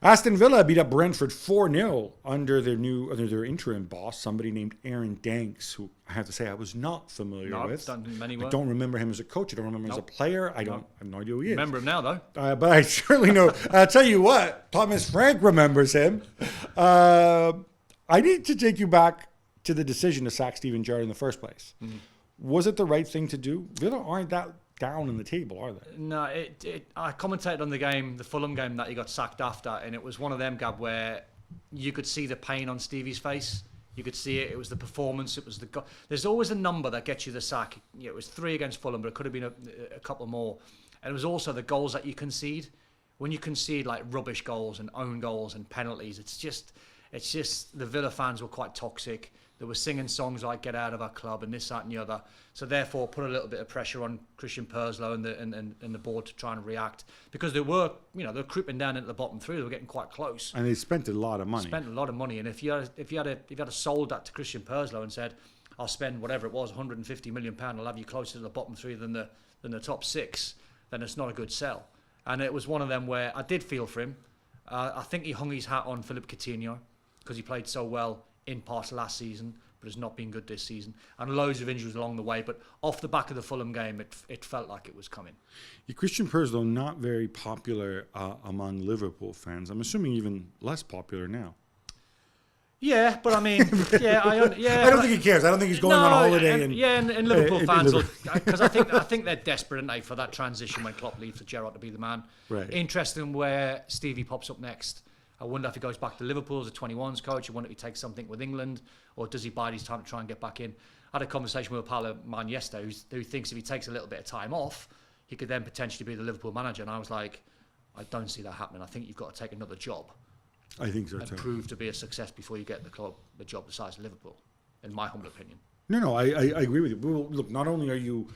Aston Villa beat up Brentford 4-0 under their interim boss, somebody named Aaron Danks, who I have to say I was not familiar with. I don't remember him as a coach. I don't remember him as a player. I have no idea who he is. Remember him now, though. But I certainly know. I'll tell you what, Thomas Frank remembers him. I need to take you back to the decision to sack Steven Gerrard in the first place. Mm-hmm. Was it the right thing to do? Villa aren't that down in the table, are they? No, I commentated on the Fulham game that he got sacked after, and it was one of them, Gab, where you could see the pain on Stevie's face. You could see it. It was the performance. It was the. There's always a number that gets you the sack. It was 3 against Fulham, but it could have been a couple more. And it was also the goals that you concede. When you concede like rubbish goals and own goals and penalties, it's just the Villa fans were quite toxic. They were singing songs like "Get out of our club" and this, that, and the other. So therefore, put a little bit of pressure on Christian Purslow and the board to try and react, because they were creeping down into the bottom 3. They were getting quite close. And they spent a lot of money. And if you had sold that to Christian Purslow and said, "I'll spend whatever it was, £150 million, I'll have you closer to the bottom 3 than the top 6," then it's not a good sell. And it was one of them where I did feel for him. I think he hung his hat on Philippe Coutinho because he played so well in parts last season, but has not been good this season, and loads of injuries along the way. But off the back of the Fulham game, it felt like it was coming. Christian Purslow, not very popular among Liverpool fans. I'm assuming even less popular now. Yeah, but I mean, I don't think he cares. I don't think he's going on holiday. And Liverpool fans, because I think they're desperate, aren't they, for that transition when Klopp leaves for Gerrard to be the man. Right. Interesting where Stevie pops up next. I wonder if he goes back to Liverpool as a 21s coach. I wonder if he takes something with England, or does he bide his time to try and get back in? I had a conversation with a pal of mine yesterday who thinks if he takes a little bit of time off, he could then potentially be the Liverpool manager. And I was like, I don't see that happening. I think you've got to take another job. I think so too. And prove to be a success before you get the job the size of Liverpool, in my humble opinion. No, I agree with you. Well, look, not only are you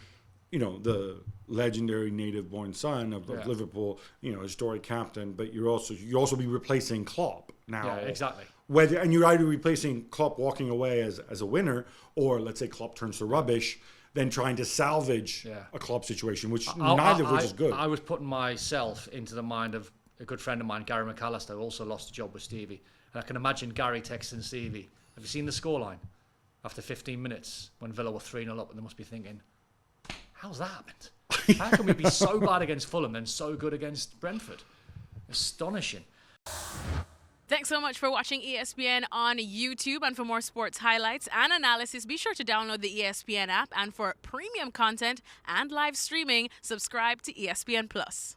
the legendary native-born son of Liverpool, historic captain, but you also be replacing Klopp now. Yeah, exactly. And you're either replacing Klopp walking away as a winner, or let's say Klopp turns to rubbish, then trying to salvage a Klopp situation, which neither of which is good. I was putting myself into the mind of a good friend of mine, Gary McAllister, who also lost a job with Stevie. And I can imagine Gary texting Stevie, "Have you seen the scoreline?" After 15 minutes, when Villa were 3-0 up, and they must be thinking, how's that happened? How can we be so bad against Fulham and so good against Brentford? Astonishing. Thanks so much for watching ESPN on YouTube. And for more sports highlights and analysis, be sure to download the ESPN app. And for premium content and live streaming, subscribe to ESPN Plus.